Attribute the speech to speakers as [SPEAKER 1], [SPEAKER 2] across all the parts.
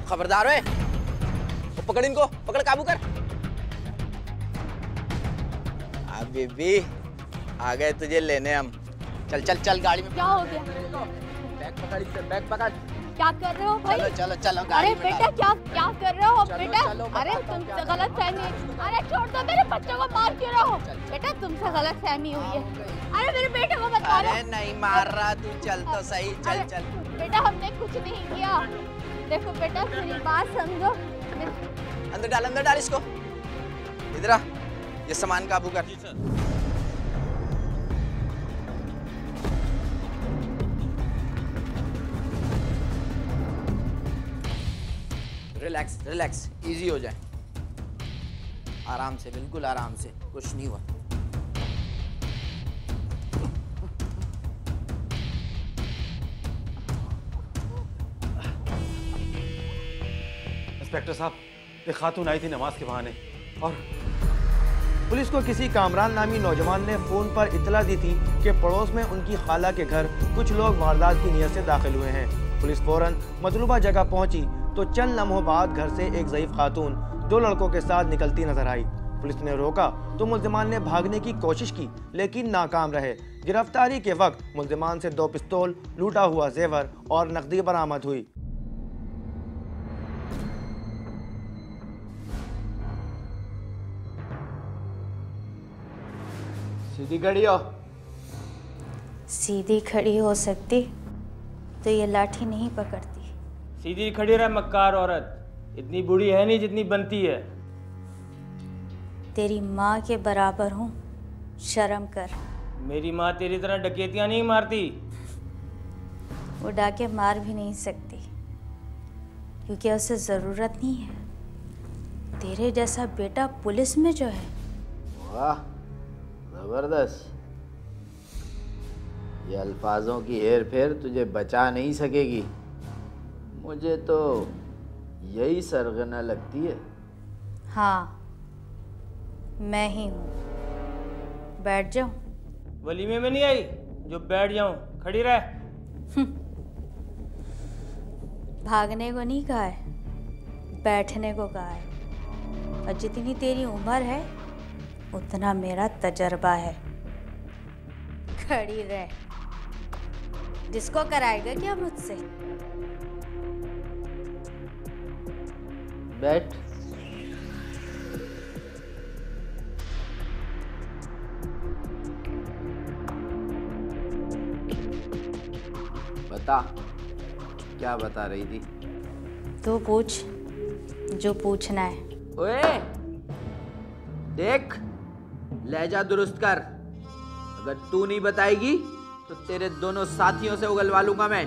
[SPEAKER 1] खबरदार है, पकड़ इनको, पकड़, काबू कर। बीबी आ गए तुझे लेने हम। चल चल चल गाड़ी में।
[SPEAKER 2] क्या हो गया?
[SPEAKER 1] बैग पकड़, इसे बैग पकड़।
[SPEAKER 2] क्या कर रहे हो भाई?
[SPEAKER 1] चलो चलो चलो गाड़ी
[SPEAKER 2] अरे
[SPEAKER 1] में
[SPEAKER 2] बेटा क्या क्या कर रहे हो बेटा? अरे
[SPEAKER 1] बताओ
[SPEAKER 2] तुमसे गलत फहमी। अरे छोड़ दो, मेरे बच्चों को मार क्यों रहे हो? बेटा तुमसे गलत फहमी हुई है। अरे मेरे बेटे को मत मारो।
[SPEAKER 1] अरे नहीं मार रहा, तू चल तो सही, चल चल।
[SPEAKER 2] बेटा हमने कुछ नहीं किया। देखो बेटा मेरी बात समझो।
[SPEAKER 1] अंदर डाल इसको। इधर आ, ये सामान काबू कर। जी सर। रिलैक्स रिलैक्स, इजी हो जाए, आराम से, बिल्कुल आराम से, कुछ नहीं हुआ।
[SPEAKER 3] इंस्पेक्टर साहब, एक खातून आई थी नमाज के बहाने और पुलिस को किसी कामरान नामी नौजवान ने फोन पर इतला दी थी कि पड़ोस में उनकी खाला के घर कुछ लोग वारदात की नीयत से दाखिल हुए हैं। पुलिस फौरन मतलूबा जगह पहुंची तो चंद लम्हों बाद घर से एक ज़ईफ खातून 2 लड़कों के साथ निकलती नजर आई। पुलिस ने रोका तो मुल्जिमान ने भागने की कोशिश की लेकिन नाकाम रहे। गिरफ्तारी के वक्त मुल्जिमान से 2 पिस्तौल, लूटा हुआ जेवर और नकदी बरामद हुई।
[SPEAKER 1] सीधी खड़ी हो।
[SPEAKER 4] सीधी खड़ी हो सकती तो ये लाठी नहीं पकड़ती।
[SPEAKER 5] सीधी खड़ी रह मक्कार औरत, इतनी बूढ़ी है नहीं जितनी बनती है।
[SPEAKER 4] तेरी माँ के बराबर हूँ, शर्म कर।
[SPEAKER 5] मेरी माँ तेरी तरह डकैतियाँ नहीं मारती।
[SPEAKER 4] वो डाके मार भी नहीं सकती क्योंकि उसे ज़रूरत नहीं है। तेरे जैसा बेटा पुलिस में जो है।
[SPEAKER 1] वाह जबरदस्त, ये अल्फाजों की हेर फेर तुझे बचा नहीं सकेगी। मुझे तो यही सरगना लगती है।
[SPEAKER 4] हाँ मैं ही हूँ। बैठ जाऊँ?
[SPEAKER 5] वलीमे में नहीं आई जो बैठ जाऊँ, खड़ी रह।
[SPEAKER 4] भागने को नहीं कहा है, बैठने को कहा है। और जितनी तेरी उम्र है उतना मेरा तजर्बा है। खड़ी रह। डिस्को कराएगा क्या मुझसे?
[SPEAKER 1] बैठ। बता, क्या बता रही थी?
[SPEAKER 4] तू पूछ जो पूछना है।
[SPEAKER 1] ओए देख, लहजा दुरुस्त कर। अगर तू नहीं बताएगी तो तेरे दोनों साथियों से उगलवा लूंगा मैं।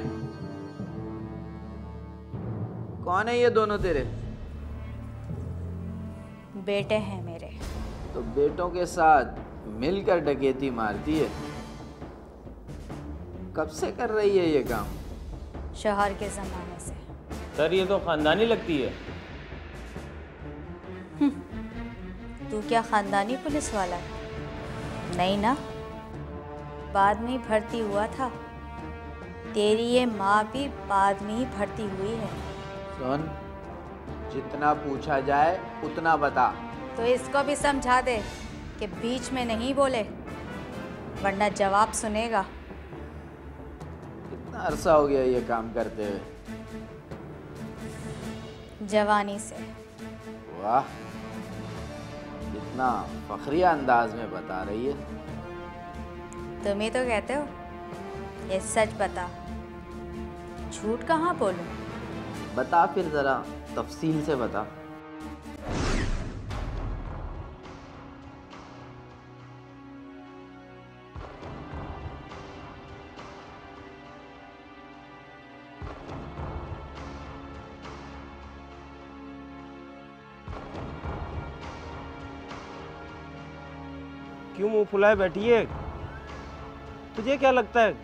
[SPEAKER 1] कौन है ये दोनों तेरे?
[SPEAKER 4] बेटे हैं मेरे।
[SPEAKER 1] तो बेटों के साथ मिलकर डकैती मारती है। कब से कर रही है ये काम?
[SPEAKER 4] शौहर के ज़माने से।
[SPEAKER 5] सर ये तो खानदानी लगती है।
[SPEAKER 4] तू क्या खानदानी पुलिस वाला है? नहीं ना, बाद में ही भर्ती हुआ था। तेरी ये माँ भी बाद में ही भर्ती हुई है।
[SPEAKER 1] सुन, जितना पूछा जाए उतना बता।
[SPEAKER 4] तो इसको भी समझा दे कि बीच में नहीं बोले वरना जवाब सुनेगा।
[SPEAKER 1] कितना अरसा हो गया ये काम करते हुए?
[SPEAKER 4] जवानी से।
[SPEAKER 1] वाह, इतना फखरिया अंदाज में बता रही है।
[SPEAKER 4] तुम ही तो कहते हो। ये सच बता, झूठ कहाँ बोलूं?
[SPEAKER 1] बता फिर, जरा तफसील से बता।
[SPEAKER 5] क्यों मुंह फुलाए बैठी है? तुझे क्या लगता है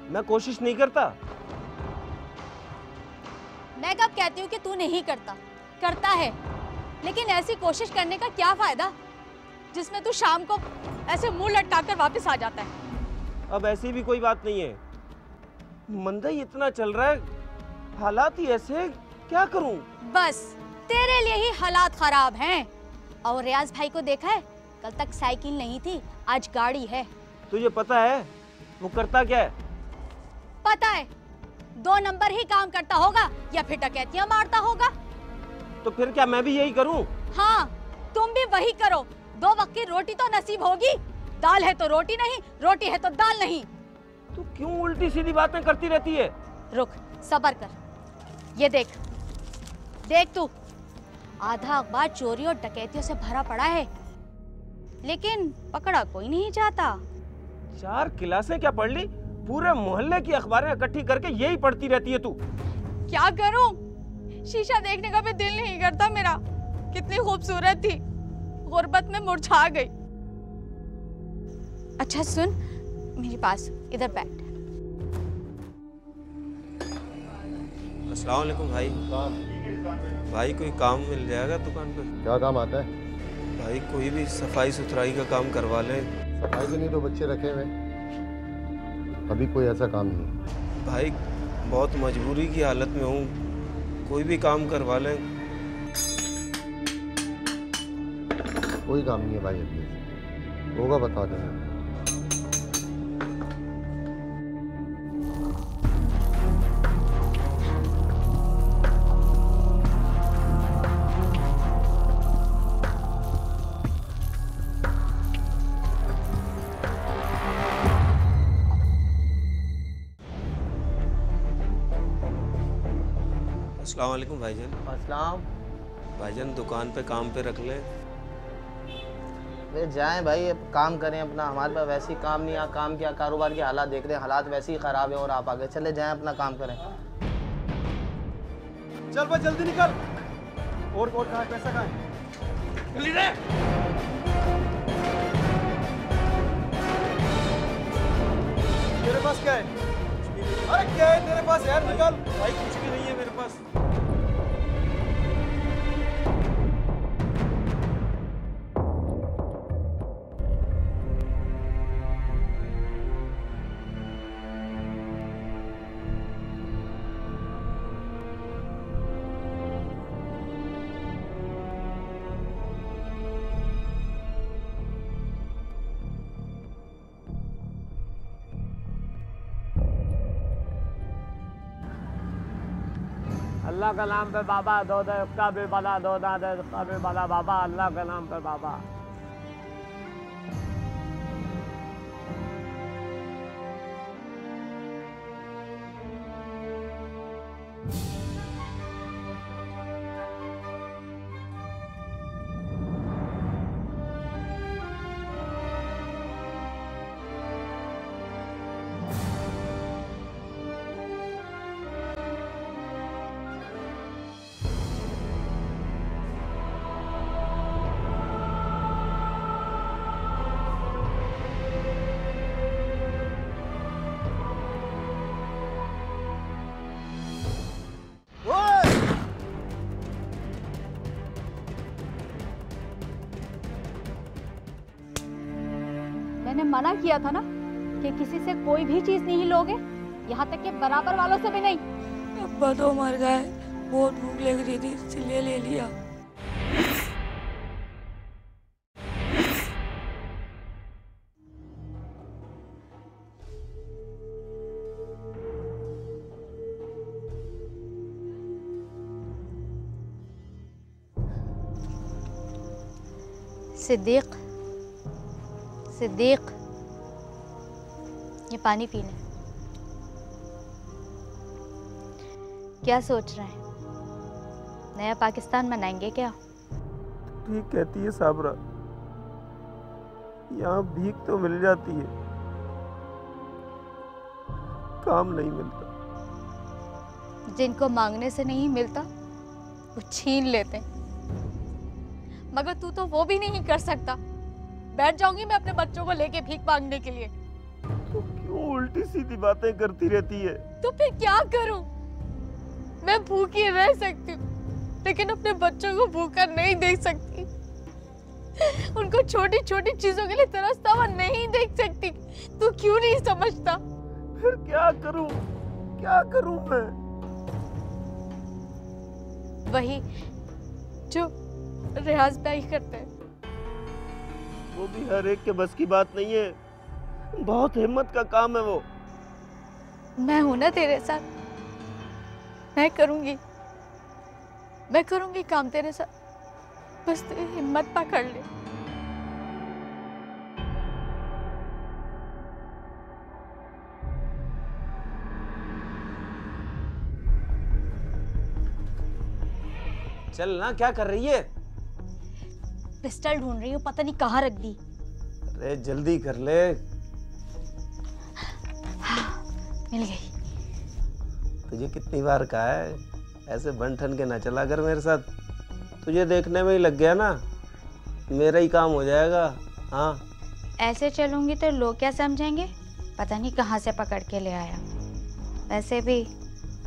[SPEAKER 5] मैं कोशिश नहीं करता?
[SPEAKER 2] मैं कब कहती हूँ कि तू नहीं करता? करता है, लेकिन ऐसी कोशिश करने का क्या फायदा जिसमें तू शाम को ऐसे मुंह लटका कर वापस आ जाता है।
[SPEAKER 5] अब ऐसी भी कोई बात नहीं है। मंदा ही इतना चल रहा है, हालात ही ऐसे क्या करूं?
[SPEAKER 2] बस तेरे लिए ही हालात खराब हैं। और रियाज भाई को देखा है, कल तक साइकिल नहीं थी, आज गाड़ी है।
[SPEAKER 5] तुझे पता है वो करता क्या है?
[SPEAKER 2] पता है, 2 नंबर ही काम करता होगा या फिर डकैतियां मारता होगा।
[SPEAKER 5] तो फिर क्या मैं भी यही करूं?
[SPEAKER 2] हाँ, तुम भी वही करो। 2 वक्त की रोटी तो नसीब होगी, दाल है तो रोटी नहीं, रोटी है तो दाल नहीं।
[SPEAKER 5] तू क्यों उल्टी सीधी बातें करती रहती है?
[SPEAKER 2] रुक, सब्र कर। ये देख तू, आधा अखबार चोरी और डकैतियों से भरा पड़ा है, लेकिन पकड़ा कोई नहीं जाता।
[SPEAKER 5] 4 क्लासें क्या पढ़ ली? पूरे मोहल्ले की अखबारें इकट्ठी करके यही पढ़ती रहती है तू।
[SPEAKER 2] क्या करूं? शीशा देखने का भी दिल नहीं करता मेरा। कितनी खूबसूरत थी, गुर्बत में मुरझा गई। अच्छा सुन, मेरे पास इधर बैठ।
[SPEAKER 5] अस्सलाम वालेकुम भाई। भाई कोई काम मिल जाएगा दुकान पे?
[SPEAKER 6] क्या काम आता है?
[SPEAKER 5] भाई कोई भी सफाई सुथराई का काम करवा ले।
[SPEAKER 6] सफाई के लिए तो बच्चे रखे हुए, अभी कोई ऐसा काम नहीं है।
[SPEAKER 5] भाई बहुत मजबूरी की हालत में हूँ, कोई भी काम करवा लें।
[SPEAKER 6] कोई काम नहीं है भाई, अभी होगा बता देना।
[SPEAKER 5] अस्सलाम वालेकुम भाईजान।
[SPEAKER 1] अस्सलाम।
[SPEAKER 5] भाईजान दुकान पे काम पे रख ले।
[SPEAKER 1] वे जाएं भाई, अब काम करें अपना। हमारे पास वैसे ही काम नहीं, यहाँ काम क्या, कारोबार के हालात देख रहे हैं, हालात वैसे ही ख़राब हैं और आप आगे चले जाएं, अपना काम करें।
[SPEAKER 3] चल भाई जल्दी निकल। और कहाँ है, पैसा कहाँ है? जल्दी दे। तेरे पास क्या है? अरे क्या है तेरे पास यार, निकल। भाई कुछ भी नहीं है मेरे पास।
[SPEAKER 7] अल्लाह का नाम पे बाबा, दो दे का भी बला, दो ना दे का भी बला बाबा, अल्लाह के नाम पे बाबा।
[SPEAKER 2] मैंने मना किया था ना कि किसी से कोई भी चीज नहीं लोगे, यहाँ तक कि बराबर वालों से भी नहीं।
[SPEAKER 8] अब्बा तो मर गए, बहुत भूख लग रही थी इसलिए ले लिया।
[SPEAKER 4] सिद्दीक, सिद्दीक, ये पानी पी ले। क्या सोच रहे हैं, नया पाकिस्तान मनाएंगे क्या?
[SPEAKER 5] ठीक कहती है साबरा, यहाँ भीख तो मिल जाती है, काम नहीं मिलता।
[SPEAKER 2] जिनको मांगने से नहीं मिलता वो छीन लेते हैं, मगर तू तो वो भी नहीं कर सकता। बैठ जाऊंगी मैं अपने बच्चों को लेके भीख मांगने के लिए।
[SPEAKER 5] तो क्यों उल्टी सीधी बातें करती रहती है?
[SPEAKER 2] तो फिर क्या करूं? मैं भूखी रह सकती हूँ, लेकिन अपने बच्चों को भूखा नहीं देख सकती। उनको छोटी छोटी चीजों के लिए तरसता हुआ नहीं देख सकती। तू क्यों नहीं समझता?
[SPEAKER 5] फिर क्या करूं? क्या करूं मैं?
[SPEAKER 2] वही जो रियाज भाई करते हैं।
[SPEAKER 5] वो भी हर एक के बस की बात नहीं है, बहुत हिम्मत का काम है वो।
[SPEAKER 2] मैं हूं ना तेरे साथ, मैं करूंगी काम तेरे साथ, बस तू हिम्मत पकड़ ले।
[SPEAKER 5] चल ना, क्या कर रही है?
[SPEAKER 4] पिस्टल ढूंढ रही हूँ, पता नहीं कहाँ रख दी।
[SPEAKER 5] अरे जल्दी कर ले।
[SPEAKER 4] मिल गई।
[SPEAKER 5] तुझे कितनी बार कहा है ऐसे बन ठन के ना चला कर मेरे साथ, तुझे देखने में ही लग गया ना, मेरा ही काम हो जाएगा। हाँ,
[SPEAKER 4] ऐसे चलूंगी तो लोग क्या समझेंगे, पता नहीं कहाँ से पकड़ के ले आया। वैसे भी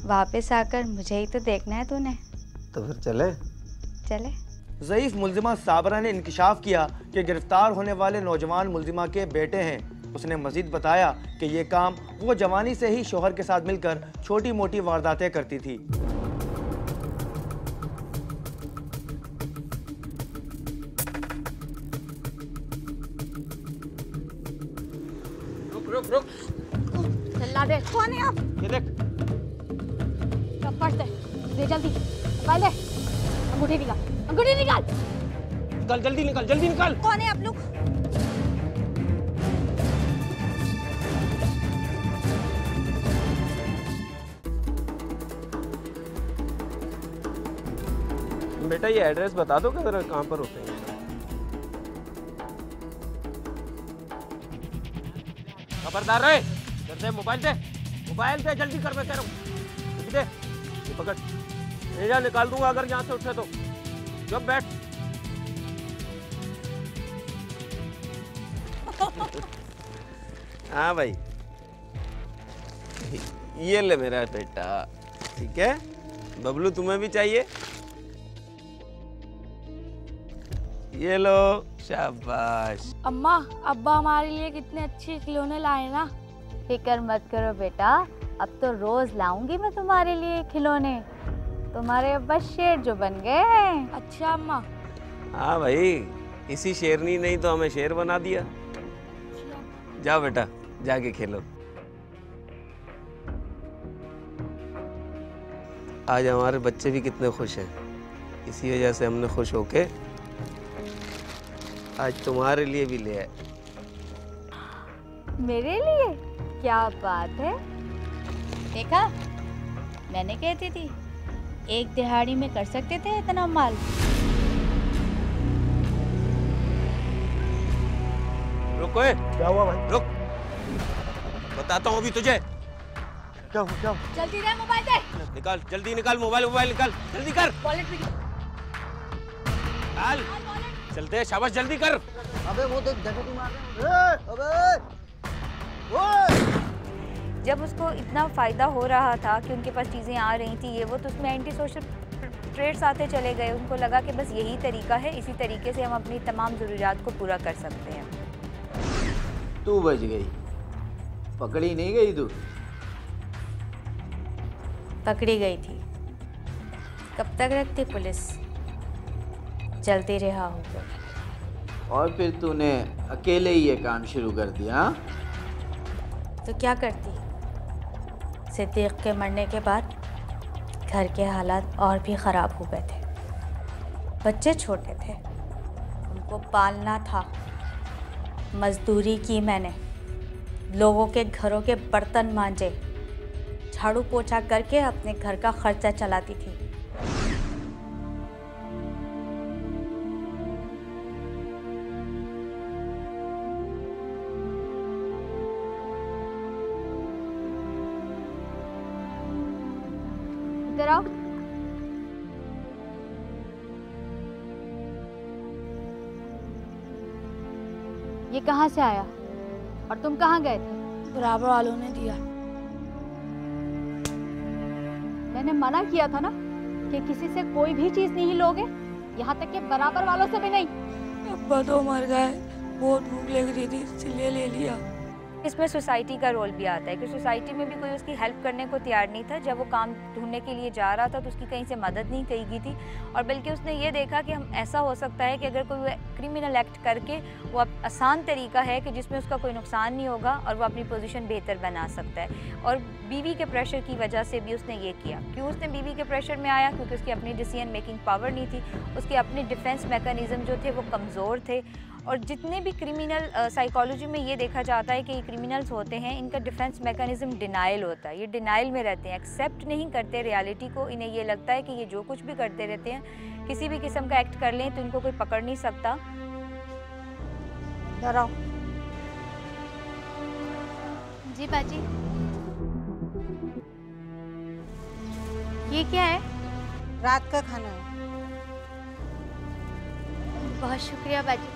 [SPEAKER 4] वापस आकर मुझे ही तो देखना है तूने।
[SPEAKER 5] तो फिर चले।
[SPEAKER 3] ज़ईफ मुल्जिमा साबरा ने इंकिशाफ किया कि गिरफ्तार होने वाले नौजवान मुल्जिमा के बेटे हैं। उसने मजीद बताया कि ये काम वो जवानी से ही शोहर के साथ मिलकर छोटी मोटी वारदातें करती थी।
[SPEAKER 5] रुक।
[SPEAKER 2] चला दे। कौन है आप?
[SPEAKER 5] ये देख।
[SPEAKER 2] पर्स दे जल्दी, मोबाइल दे, अंगूठी निकाल।
[SPEAKER 5] जल्दी निकाल।
[SPEAKER 4] कौन है आप लोग?
[SPEAKER 5] बेटा ये एड्रेस बता दो जरा, कहाँ पर होते हैं? खबरदार रहे। दे मोबाइल दे, जल्दी कर, मैं कह रहा हूँ। दे, ये पकड़। भेजा निकाल दूंगा अगर यहाँ से उठे तो। जब बैठ। हाँ भाई, ये ले मेरा बेटा, ठीक है? बबलू तुम्हें भी चाहिए? ये लो, शाबाश।
[SPEAKER 8] अम्मा, अब्बा हमारे लिए कितने अच्छे खिलौने लाए ना।
[SPEAKER 4] फिक्र मत करो बेटा, अब तो रोज लाऊंगी मैं तुम्हारे लिए खिलौने। तुम्हारे अब्बा शेर जो बन गए हैं।
[SPEAKER 8] अच्छा अम्मा।
[SPEAKER 5] हाँ भाई, इसी शेरनी नहीं तो हमें शेर बना दिया। जाओ बेटा, जाके खेलो। आज हमारे बच्चे भी कितने खुश हैं, इसी वजह से हमने खुश होके आज तुम्हारे लिए भी ले आए।
[SPEAKER 4] मेरे लिए? क्या बात है। देखा, मैंने कहती थी एक दिहाड़ी में कर सकते थे इतना माल।
[SPEAKER 5] रुको।
[SPEAKER 6] क्या हुआ भाई?
[SPEAKER 5] रुक, बताता हूँ अभी तुझे।
[SPEAKER 6] क्या हुआ?
[SPEAKER 2] जल्दी दे, मोबाइल दे।
[SPEAKER 5] निकाल, जल्दी निकाल मोबाइल निकाल, जल्दी कर।
[SPEAKER 2] वॉलेट भी
[SPEAKER 5] निकाल, चलते हैं, शाबाश, जल्दी कर।
[SPEAKER 1] अबे वो देख डकैती मार रहे हैं। अबे
[SPEAKER 4] जब उसको इतना फ़ायदा हो रहा था कि उनके पास चीज़ें आ रही थी, ये वो, तो उसमें एंटी सोशल ट्रेड्स आते चले गए। उनको लगा कि बस यही तरीका है, इसी तरीके से हम अपनी तमाम ज़रूरियात को पूरा कर सकते हैं।
[SPEAKER 9] तू बच गई, पकड़ी नहीं गई तू।
[SPEAKER 4] पकड़ी गई थी। कब तक रखती पुलिस, जल्दी रिहा हो गई।
[SPEAKER 9] और फिर तूने अकेले ही ये कांड शुरू कर दिया?
[SPEAKER 4] तो क्या करती, सिद्दीक के मरने के बाद घर के हालात और भी ख़राब हो गए थे। बच्चे छोटे थे, उनको पालना था। मजदूरी की मैंने, लोगों के घरों के बर्तन मांजे, झाड़ू पोछा करके अपने घर का खर्चा चलाती थी। इधर आओ। ये कहाँ से आया और तुम कहाँ गए थे?
[SPEAKER 8] बराबर वालों ने दिया।
[SPEAKER 2] मैंने मना किया था ना कि किसी से कोई भी चीज नहीं लोगे, यहाँ तक कि बराबर वालों से भी नहीं।
[SPEAKER 8] अब्बा तो मर गए, बहुत भूख लग रही थी इसलिए ले लिया।
[SPEAKER 4] इसमें सोसाइटी का रोल भी आता है कि सोसाइटी में भी कोई उसकी हेल्प करने को तैयार नहीं था। जब वो काम ढूंढने के लिए जा रहा था तो उसकी कहीं से मदद नहीं की गई थी, और बल्कि उसने ये देखा कि हम ऐसा हो सकता है कि अगर कोई क्रिमिनल एक्ट करके वो आसान तरीका है कि जिसमें उसका कोई नुकसान नहीं होगा और वो अपनी पोजीशन बेहतर बना सकता है। और बीवी के प्रेशर की वजह से भी उसने ये किया। क्यों उसने बीवी के प्रेशर में आया? क्योंकि उसकी अपनी डिसीजन मेकिंग पावर नहीं थी, उसके अपने डिफेंस मैकेनिज़्म जो थे वो कमज़ोर थे। और जितने भी क्रिमिनल साइकोलॉजी में ये देखा जाता है कि ये क्रिमिनल्स होते हैं, इनका डिफेंस मैकेनिज़्म डिनाइल होता है। ये डिनाइल में रहते हैं, एक्सेप्ट नहीं करते रियलिटी को। इन्हें ये लगता है कि ये जो कुछ भी करते रहते हैं, किसी भी किस्म का एक्ट कर लें तो इनको कोई पकड़ नहीं सकता। डराओ।
[SPEAKER 2] जी बाजी। ये क्या है?
[SPEAKER 10] रात का खाना है।
[SPEAKER 2] बहुत शुक्रिया बाजी।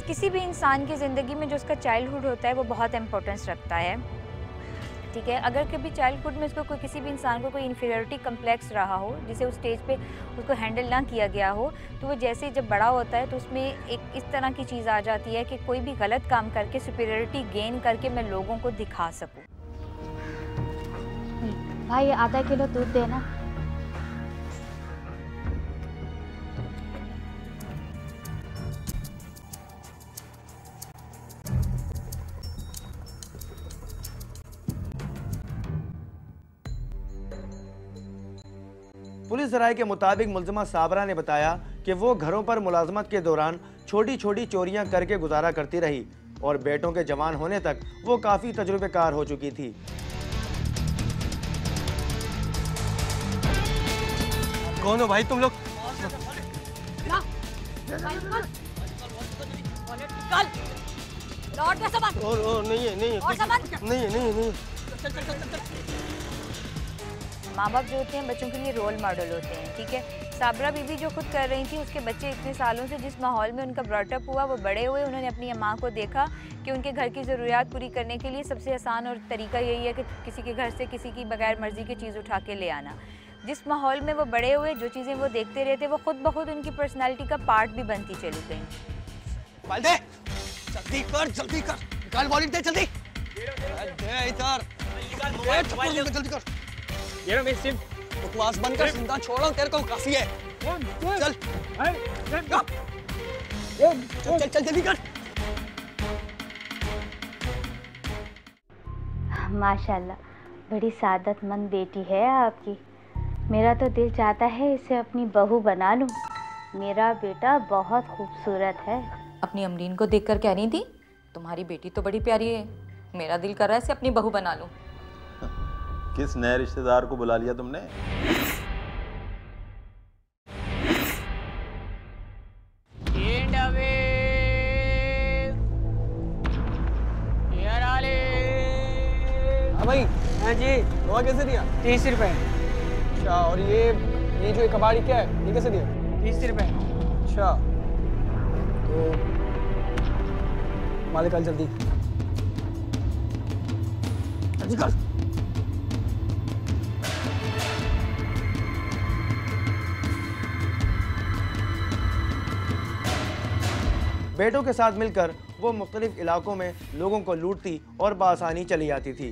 [SPEAKER 4] किसी भी इंसान की ज़िंदगी में जो उसका चाइल्डहुड होता है वो बहुत इम्पोर्टेंस रखता है, ठीक है। अगर कभी चाइल्डहुड में उसको कोई किसी भी इंसान को कोई इन्फीरियरिटी कम्प्लेक्स रहा हो, जिसे उस स्टेज पे उसको हैंडल ना किया गया हो, तो वो जैसे जब बड़ा होता है तो उसमें एक इस तरह की चीज़ आ जाती है कि कोई भी गलत काम करके सुपीरियरिटी गेन करके मैं लोगों को दिखा सकूँ।
[SPEAKER 2] भाई आधा किलो दूध देना।
[SPEAKER 3] पुलिस राय के मुताबिक मुलजिमा साबरा ने बताया कि वो घरों पर मुलाजमत के दौरान छोटी छोटी चोरियां करके गुजारा करती रही और बेटों के जवान होने तक वो काफ़ी तजुर्बेकार हो चुकी थी।
[SPEAKER 5] कौन हो भाई तुम लोग?
[SPEAKER 4] माँ बाप जो होते हैं बच्चों के लिए रोल मॉडल होते हैं, ठीक है। साबरा बीबी जो खुद कर रही थी, उसके बच्चे इतने सालों से जिस माहौल में उनका ब्रॉटअप हुआ, वो बड़े हुए, उन्होंने अपनी माँ को देखा कि उनके घर की ज़रूरियात पूरी करने के लिए सबसे आसान और तरीका यही है कि किसी के घर से किसी की बगैर मर्जी की चीज़ उठा के ले आना। जिस माहौल में वो बड़े हुए, जो चीज़ें वो देखते रहते, वो खुद ब खुद उनकी पर्सनैलिटी का पार्ट भी बनती चली गई।
[SPEAKER 5] जल्दी कर, जल्दी कर, निकाल वॉलेट दे जल्दी। दे इधर, जल्दी कर। ये मेरी सिम बकवास बंद कर, जिंदा छोड़ो, तेरे को काफी है। चल चल चल जल्दी कर।
[SPEAKER 2] माशाल्लाह, बड़ी सादतमंद बेटी है आपकी। मेरा तो दिल चाहता है इसे अपनी बहू बना लूं। मेरा बेटा बहुत खूबसूरत है।
[SPEAKER 11] अपनी अमरीन को देखकर कह रही थी तुम्हारी बेटी तो बड़ी प्यारी है, मेरा दिल कर रहा है इसे अपनी बहू बना लूं।
[SPEAKER 12] किस नए रिश्तेदार को बुला लिया तुमने?
[SPEAKER 5] हाँ भाई। हाँ जी। वो कैसे दिया? 30 रुपए। अच्छा, और ये जो कबाड़ी क्या है, ये कैसे दिया? 30 रुपए। अच्छा, तो मालिक कल जल्दी जल्दी कर।
[SPEAKER 3] बेटों के साथ मिलकर वो मुख्तलिफ इलाकों में लोगों को लूटती और बआसानी चली जाती थी।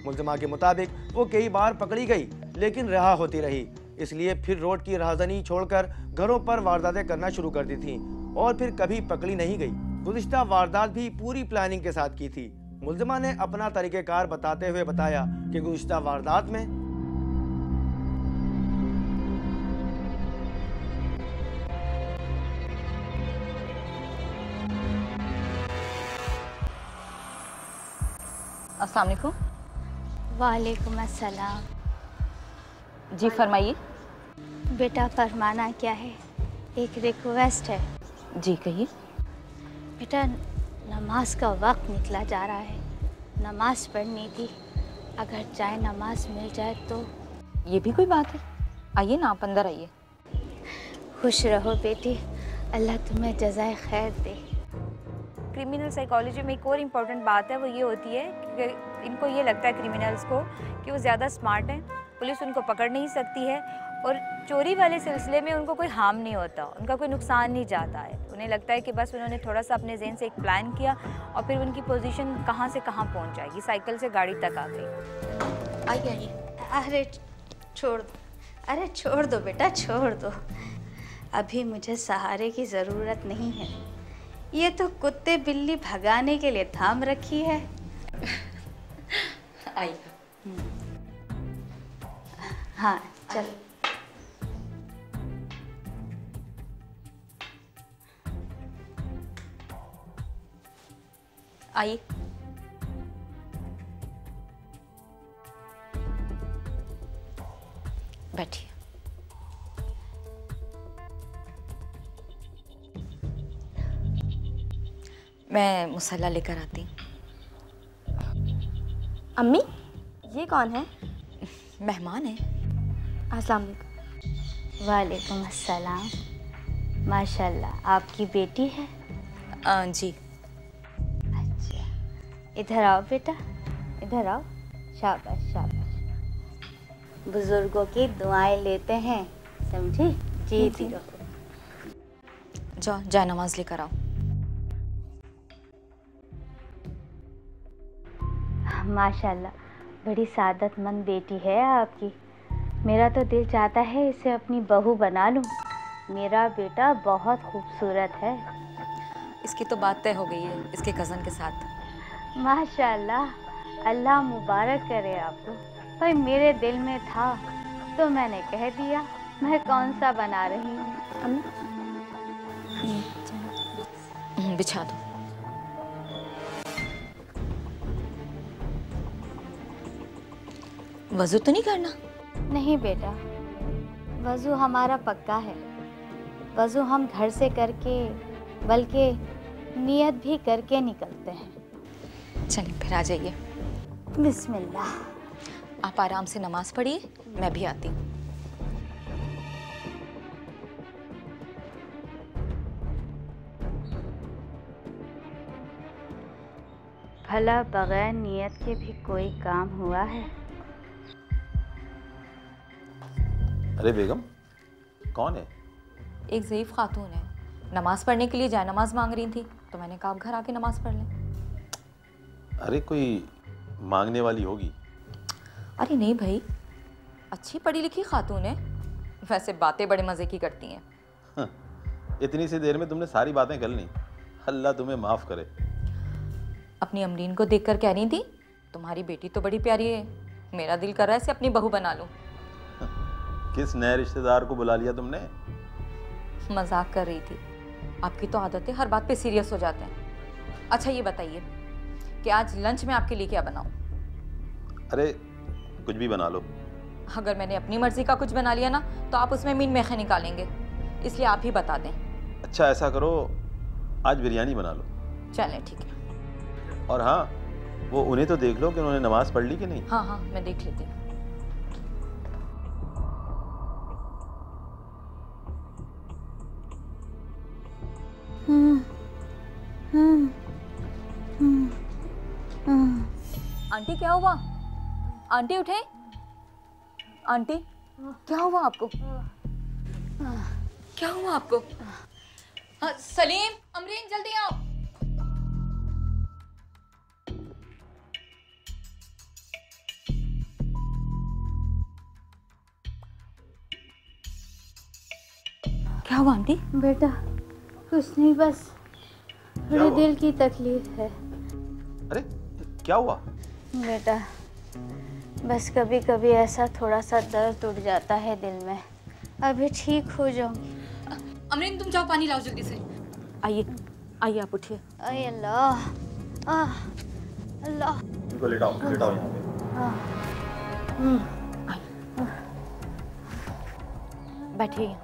[SPEAKER 3] मुल्जिमा के मुताबिक वो कई बार पकड़ी गई लेकिन रिहा होती रही, इसलिए फिर रोड की राहज़नी छोड़कर घरों पर वारदातें करना शुरू कर दी थी और फिर कभी पकड़ी नहीं गई। गुज़िश्ता वारदात भी पूरी प्लानिंग के साथ की थी। मुल्जिमा ने अपना तरीक़ेकार बताते हुए बताया कि गुज़िश्ता वारदात में
[SPEAKER 11] अस्सलाम वालेकुम।
[SPEAKER 2] वालेकुम अस्सलाम।
[SPEAKER 11] जी फरमाइए।
[SPEAKER 2] बेटा फरमाना क्या है? एक रिक्वेस्ट है।
[SPEAKER 11] जी कहिए।
[SPEAKER 2] बेटा नमाज का वक्त निकला जा रहा है, नमाज पढ़नी थी
[SPEAKER 4] अगर चाय नमाज मिल जाए तो।
[SPEAKER 11] ये भी कोई बात है? आइए ना, आप अंदर आइए।
[SPEAKER 4] खुश रहो बेटी, अल्लाह तुम्हें जज़ाए खैर दे।
[SPEAKER 13] क्रिमिनल साइकोलॉजी में एक और इम्पॉर्टेंट बात है, वो ये होती है कि इनको ये लगता है क्रिमिनल्स को कि वो ज़्यादा स्मार्ट हैं, पुलिस उनको पकड़ नहीं सकती है और चोरी वाले सिलसिले में उनको कोई हार्म नहीं होता, उनका कोई नुकसान नहीं जाता है। उन्हें लगता है कि बस उन्होंने थोड़ा सा अपने जहन से एक प्लान किया और फिर उनकी पोजीशन कहाँ से कहाँ पहुँच जाएगी, साइकिल से गाड़ी तक आ गई।
[SPEAKER 4] आइए। अरे छोड़ दो, अरे छोड़ दो बेटा, छोड़ दो। अभी मुझे सहारे की ज़रूरत नहीं है, ये तो कुत्ते बिल्ली भगाने के लिए थाम रखी है।
[SPEAKER 11] आइए।
[SPEAKER 4] हाँ चल।
[SPEAKER 11] आइए। बैठिए। मैं मुसल्ला लेकर आती हूँ।
[SPEAKER 2] अम्मी, ये कौन है?
[SPEAKER 11] मेहमान है।
[SPEAKER 2] अस्सलाम वालेकुम।
[SPEAKER 4] वालेकुम अस्सलाम। माशाल्लाह, आपकी बेटी है?
[SPEAKER 11] जी।
[SPEAKER 4] अच्छा, इधर आओ बेटा, इधर आओ। शाबाश शाबाश। बुजुर्गों की दुआएं लेते हैं, समझी? जीती रहो।
[SPEAKER 11] जाओ, जाए नमाज लेकर आओ।
[SPEAKER 4] माशाल्लाह, बड़ी सादतमंद बेटी है आपकी। मेरा तो दिल चाहता है इसे अपनी बहू बना लूं। मेरा बेटा बहुत खूबसूरत है।
[SPEAKER 11] इसकी तो बात तय हो गई है इसके कज़न के साथ।
[SPEAKER 4] माशाल्लाह, अल्लाह मुबारक करे आपको। भाई मेरे दिल में था तो मैंने कह दिया, मैं कौन सा बना रही हूँ।
[SPEAKER 11] बिछा दो। वज़ू तो नहीं करना?
[SPEAKER 4] नहीं बेटा, वज़ू हमारा पक्का है। वज़ू हम घर से करके, बल्कि नियत भी करके निकलते हैं।
[SPEAKER 11] चलिए फिर आ जाइए।
[SPEAKER 4] बिस्मिल्लाह।
[SPEAKER 11] आप आराम से नमाज पढ़िए, मैं भी आती हूँ।
[SPEAKER 4] भला बगैर नियत के भी कोई काम हुआ है?
[SPEAKER 12] अरे बेगम, कौन है?
[SPEAKER 11] एक ज़ईफ़ खातून है, नमाज पढ़ने के लिए जाए नमाज मांग रही थी, तो मैंने कहा आप घर आके नमाज पढ़ लें।
[SPEAKER 12] अरे कोई मांगने वाली होगी।
[SPEAKER 11] अरे नहीं भाई, अच्छी पढ़ी लिखी खातून है, वैसे बातें बड़े मज़े की करती हैं।
[SPEAKER 12] इतनी सी देर में तुमने सारी बातें कर ली, अल्लाह तुम्हें माफ़ करे।
[SPEAKER 11] अपनी अमरीन को देखकर कह रही थी, तुम्हारी बेटी तो बड़ी प्यारी है, मेरा दिल कर रहा है इसे अपनी बहू बना लूं।
[SPEAKER 12] किस नए रिश्तेदार को बुला लिया तुमने?
[SPEAKER 11] मजाक कर रही थी। आपकी तो आदत है हर बात पे सीरियस हो जाते हैं। अच्छा ये बताइए कि आज लंच में आपके लिए क्या बनाऊं?
[SPEAKER 12] अरे कुछ भी बना लो।
[SPEAKER 11] अगर मैंने अपनी मर्जी का कुछ बना लिया ना तो आप उसमें मीन मेखे निकालेंगे, इसलिए आप ही बता दें।
[SPEAKER 12] अच्छा ऐसा करो, आज बिरयानी बना लो।
[SPEAKER 11] चलें ठीक है।
[SPEAKER 12] और हाँ, वो उन्हें तो देख लो कि उन्होंने नमाज पढ़ ली कि नहीं।
[SPEAKER 11] हाँ हाँ मैं देख लेती हूँ। आंटी क्या हुआ? आंटी उठे। आंटी क्या हुआ आपको? क्या हुआ आपको? सलीम, अमरीन जल्दी आओ। क्या हुआ आंटी?
[SPEAKER 4] बेटा कुछ नहीं, बस थोड़ी दिल की तकलीफ है।
[SPEAKER 12] अरे क्या हुआ?
[SPEAKER 4] बेटा बस कभी कभी ऐसा थोड़ा सा दर्द उठ जाता है दिल में, अभी ठीक हो जाऊंगी।
[SPEAKER 11] अमरीन तुम जाओ पानी लाओ जल्दी से। आइए आइए आप उठिए।
[SPEAKER 4] अरे अल्लाह, अल्लाह।
[SPEAKER 12] इनको लेटाओ यहाँ पे।
[SPEAKER 11] बैठिए।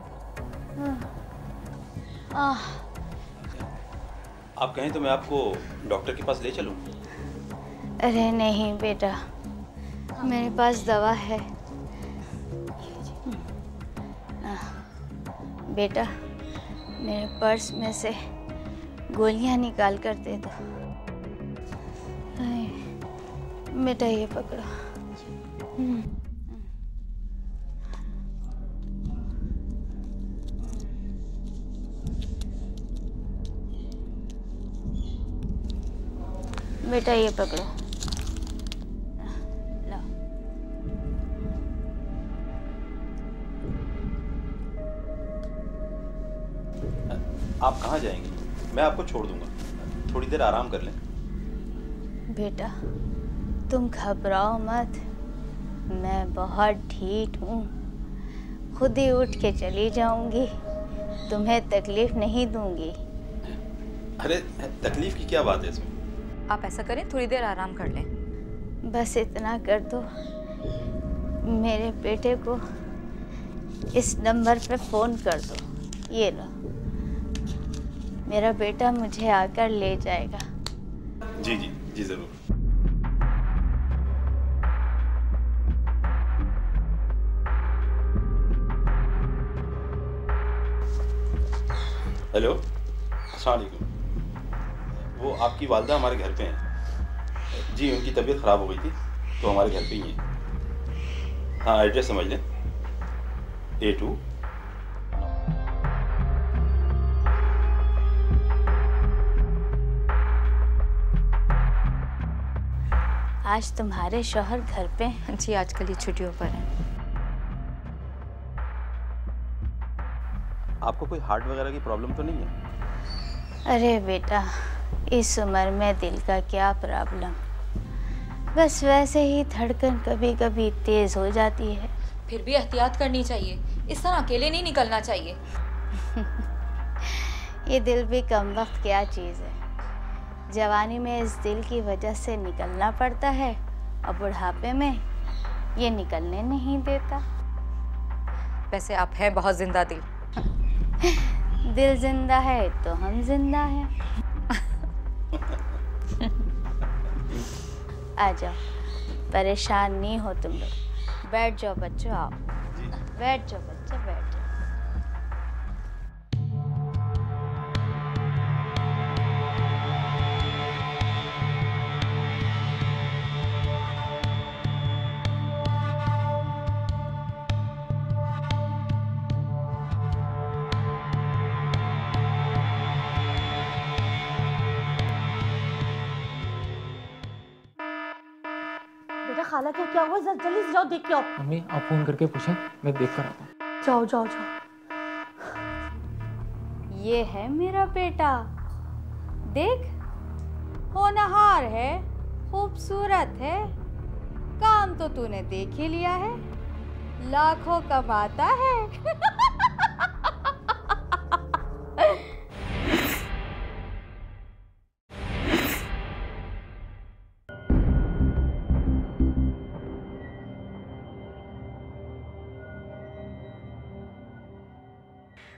[SPEAKER 12] आप कहें तो मैं आपको डॉक्टर के पास ले चलूं?
[SPEAKER 4] अरे नहीं बेटा, मेरे पास दवा है। बेटा मेरे पर्स में से गोलियां निकाल कर दे दो। बेटा ये पकड़ो। बेटा ये पकड़ो। लो।
[SPEAKER 12] आप कहाँ जाएंगे? मैं आपको छोड़ दूंगा, थोड़ी देर आराम कर लें।
[SPEAKER 4] बेटा तुम घबराओ मत, मैं बहुत ढीठ हूँ, खुद ही उठ के चली जाऊंगी, तुम्हें तकलीफ नहीं दूंगी।
[SPEAKER 12] अरे तकलीफ की क्या बात है इसमें?
[SPEAKER 11] आप ऐसा करें, थोड़ी देर आराम कर लें।
[SPEAKER 4] बस इतना कर दो, मेरे बेटे को इस नंबर पे फ़ोन कर दो। ये लो, मेरा बेटा मुझे आकर ले जाएगा।
[SPEAKER 12] जी जी जी ज़रूर। हेलो, अस्सलाम वालेकुम। वो आपकी वालदा हमारे घर पे हैं। जी उनकी तबीयत ख़राब हो गई थी तो हमारे घर पे ही हैं। हाँ एड्रेस समझ लें, A2।
[SPEAKER 4] आज तुम्हारे शौहर घर पे हैं?
[SPEAKER 11] जी आजकल ये छुट्टियों पर हैं।
[SPEAKER 12] आपको कोई हार्ट वगैरह की प्रॉब्लम तो नहीं है?
[SPEAKER 4] अरे बेटा इस उम्र में दिल का क्या प्रॉब्लम, बस वैसे ही धड़कन कभी कभी तेज हो जाती है।
[SPEAKER 11] फिर भी एहतियात करनी चाहिए, इस तरह अकेले नहीं निकलना चाहिए।
[SPEAKER 4] ये दिल भी कम वक्त क्या चीज़ है, जवानी में इस दिल की वजह से निकलना पड़ता है और बुढ़ापे में ये निकलने नहीं देता।
[SPEAKER 11] वैसे आप हैं बहुत जिंदा दिल।
[SPEAKER 4] दिल जिंदा है तो हम जिंदा हैं। आ जाओ, परेशान नहीं हो तुम लोग, बैठ जाओ बच्चों, आओ बैठ जाओ बच्चे, बैठ जाओ।
[SPEAKER 14] खाला को क्या हुआ, जल्दी से जाओ देख के आओ।
[SPEAKER 15] मम्मी आप फोन करके पूछें, मैं देख कर आता हूँ।
[SPEAKER 14] जाओ जाओ जाओ।
[SPEAKER 4] ये है मेरा बेटा, देख होनहार है, खूबसूरत है, काम तो तूने देख ही लिया है, लाखों कमाता है।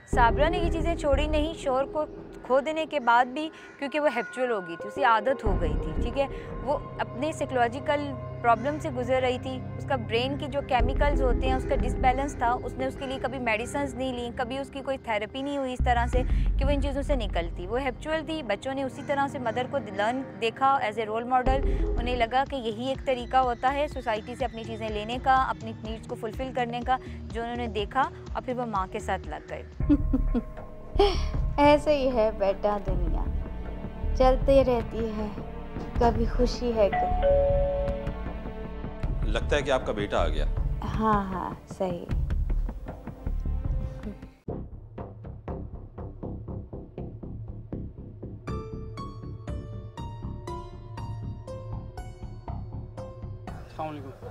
[SPEAKER 13] साबरा ने ये चीज़ें छोड़ी नहीं, शोर को खो देने के बाद भी, क्योंकि वो हैबिचुअल हो गई थी, उसे आदत हो गई थी। ठीक है, वो अपने साइकोलॉजिकल प्रॉब्लम से गुजर रही थी, उसका ब्रेन की जो केमिकल्स होते हैं उसका डिसबैलेंस था, उसने उसके लिए कभी मेडिसिन नहीं ली, कभी उसकी कोई थेरेपी नहीं हुई इस तरह से कि वो इन चीज़ों से निकलती। वो हैबिचुअल थी, बच्चों ने उसी तरह से मदर को लर्न देखा एज ए रोल मॉडल, उन्हें लगा कि यही एक तरीका होता है सोसाइटी से अपनी चीज़ें लेने का, अपनी नीड्स को फुलफ़िल करने का, जो उन्होंने देखा और फिर वो माँ के साथ लग गए।
[SPEAKER 4] ऐसे ही है बेटा, दुनिया चलती रहती है, कभी खुशी है कभी।
[SPEAKER 12] लगता है कि आपका बेटा आ गया।
[SPEAKER 4] हाँ हाँ सही।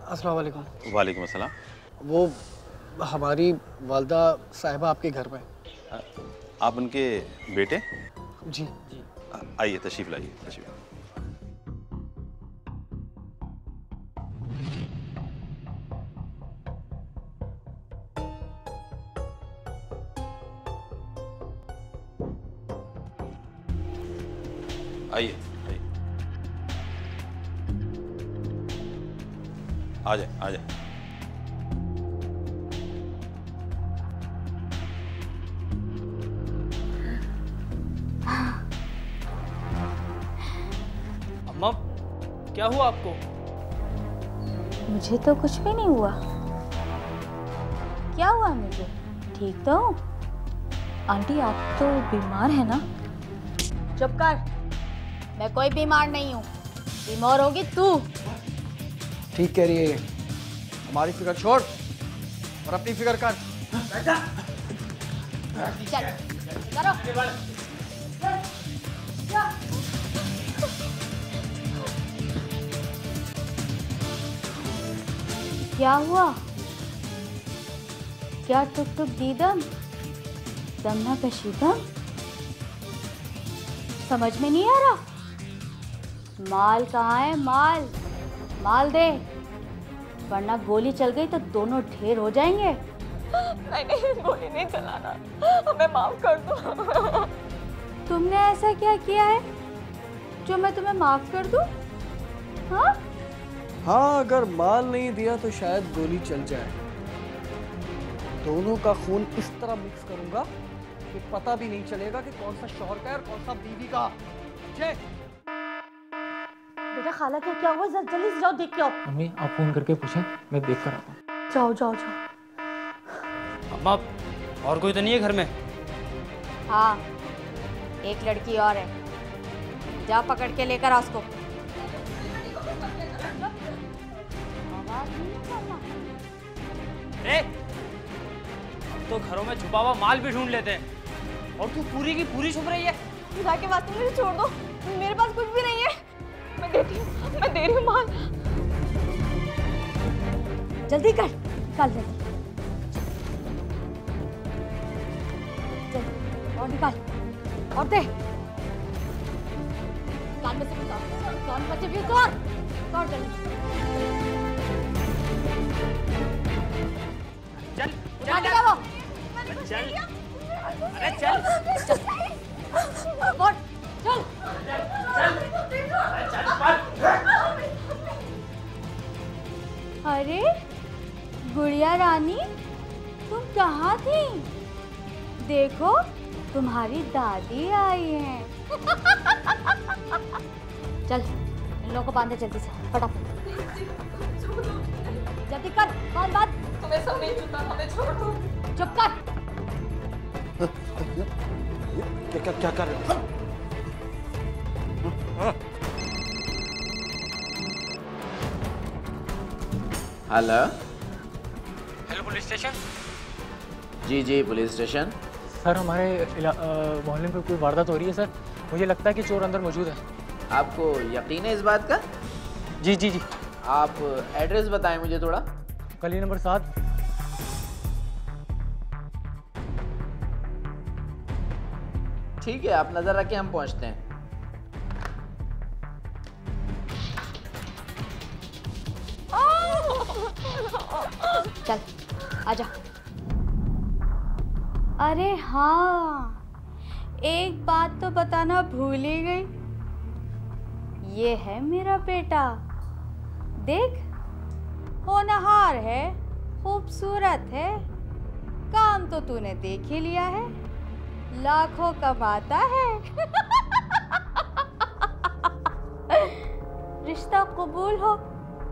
[SPEAKER 5] अस्सलाम वालेकुम।
[SPEAKER 12] वालेकुम अस्सलाम।
[SPEAKER 5] वो हमारी वालदा साहिबा आपके घर में।
[SPEAKER 12] आप उनके बेटे?
[SPEAKER 5] जी।
[SPEAKER 12] आइए तशरीफ लाइए, तशरीफ। आइए आइए। आ जाए आ जाए।
[SPEAKER 5] अम्मा क्या हुआ आपको?
[SPEAKER 4] मुझे तो कुछ भी नहीं हुआ। क्या हुआ मुझे? ठीक तो हूँ। आंटी आप तो बीमार है ना? चुप कर, मैं कोई बीमार नहीं हूँ। बीमार होगी तू।
[SPEAKER 5] ठीक कह रही है ये। हमारी फिक्र छोड़ और अपनी फिक्र कर।
[SPEAKER 4] चल करो। क्या हुआ? क्या टुक टुक दीदम दमना कशीदम? समझ में नहीं आ रहा। माल कहाँ है? माल माल दे, वरना गोली चल गई तो दोनों ढेर हो जाएंगे।
[SPEAKER 2] नहीं, गोली नहीं चलाना, हमें माफ कर दो।
[SPEAKER 4] तुमने ऐसा क्या किया है जो मैं तुम्हें माफ कर दूं? हाँ?
[SPEAKER 5] हाँ, अगर माल नहीं दिया तो शायद गोली चल जाए। दोनों का खून इस तरह मिक्स करूंगा कि पता भी नहीं चलेगा कि कौन सा शौहर का है और कौन सा बीवी का।
[SPEAKER 14] बेटा खाला का क्या हुआ? जल्दी से जाओ देख के आओ।
[SPEAKER 15] मम्मी आप फोन करके पूछें, मैं देख कर आता हूँ।
[SPEAKER 14] जाओ जाओ जाओ।
[SPEAKER 5] अम्मा और कोई तो नहीं है घर में?
[SPEAKER 4] हाँ, एक लड़की और है। जा पकड़ के लेकर आ उसको।
[SPEAKER 5] तो घरों में छुपा हुआ माल भी ढूंढ लेते हैं और तू पूरी की पूरी छुप रही है।
[SPEAKER 2] खुदा के वास्ते मुझे छोड़ दो, मेरे पास कुछ भी नहीं है। मैं दे रही हूँ माल।
[SPEAKER 4] जल्दी कर, निकाल जल्दी। चल और निकाल और दे। कान में से कौन बचे भी और जल्दी।
[SPEAKER 5] चल
[SPEAKER 4] चल वो।
[SPEAKER 5] चल अरे चल
[SPEAKER 4] और चल अरे गुड़िया रानी, तुम कहाँ थी? देखो तुम्हारी दादी आई है। चल इन लोगों को बांधे जल्दी से, फटाफट जल्दी कर। कौन बात?
[SPEAKER 2] तुम्हें सब नहीं छूता, हमें छोड़ दो।
[SPEAKER 4] चुप कर।
[SPEAKER 3] क्या कर रहे हो?
[SPEAKER 9] Hello
[SPEAKER 15] hello police station.
[SPEAKER 9] जी जी पुलिस स्टेशन।
[SPEAKER 15] सर हमारे मोहल्ले में कोई वारदात हो रही है सर। मुझे लगता है कि चोर अंदर मौजूद है।
[SPEAKER 9] आपको यकीन है इस बात का?
[SPEAKER 15] जी जी जी।
[SPEAKER 9] आप एड्रेस बताएं मुझे थोड़ा।
[SPEAKER 15] गली नंबर 7।
[SPEAKER 9] ठीक है, आप नजर रखें, हम पहुंचते हैं।
[SPEAKER 4] चल आजा। अरे हाँ, एक बात तो बताना भूल ही गई। ये है मेरा बेटा, देख होनहार है, खूबसूरत है। काम तो तूने देख ही लिया है, लाखों कमाता है। रिश्ता कबूल हो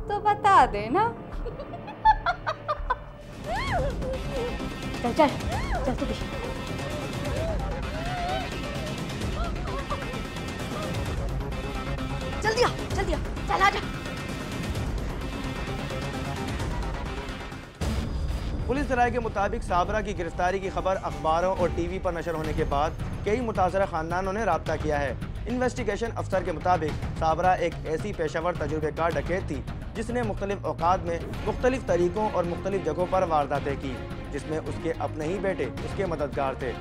[SPEAKER 4] तो बता देना। चल चल चल तू भी। जल्दी आ, जल्दी आ, चल आजा।
[SPEAKER 3] पुलिस राय के मुताबिक साबरा की गिरफ्तारी की खबर अखबारों और टीवी पर नशर होने के बाद कई मुतासरा खानदानों ने राब्ता किया है। इन्वेस्टिगेशन अफसर के मुताबिक साबरा एक ऐसी पेशावर तजुर्बेकार डकैत थी जिसने मुख्तलिफ औकात में मुख्तलिफ तरीकों और मुख्तलिफ जगहों पर वारदातें की, जिसमें उसके अपने ही बेटे उसके मददगार थे।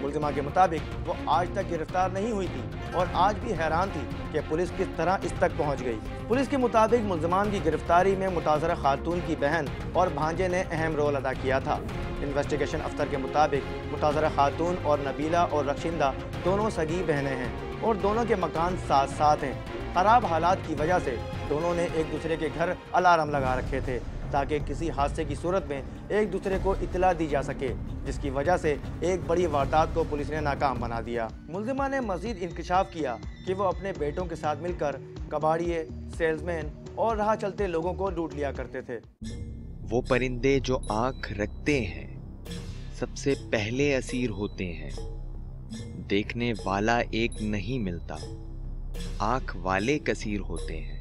[SPEAKER 3] मुलजिमा के मुताबिक वो आज तक गिरफ्तार नहीं हुई थी और आज भी हैरान थी कि पुलिस किस तरह इस तक पहुंच गई। पुलिस के मुताबिक मुलजमान की गिरफ्तारी में मुतासरा खातून की बहन और भांजे ने अहम रोल अदा किया था। इन्वेस्टिगेशन अफसर के मुताबिक मुतासरा खातून और नबीला और रक्षिंदा दोनों सगी बहनें हैं और दोनों के मकान साथ साथ हैं। खराब हालात की वजह से दोनों ने एक दूसरे के घर अलार्म लगा रखे थे ताकि किसी हादसे की सूरत में एक दूसरे को इत्तला दी जा सके, जिसकी वजह से एक बड़ी वारदात को पुलिस ने नाकाम बना दिया। मुलजिमा ने मजीद इंकशाफ किया कि वो अपने बेटों के साथ मिलकर कबाड़िए, सेल्समैन और राह चलते लोगों को लूट लिया करते थे।
[SPEAKER 16] वो परिंदे जो आँख रखते हैं सबसे पहले असीर होते हैं। देखने वाला एक नहीं मिलता, आँख वाले कसीर होते हैं।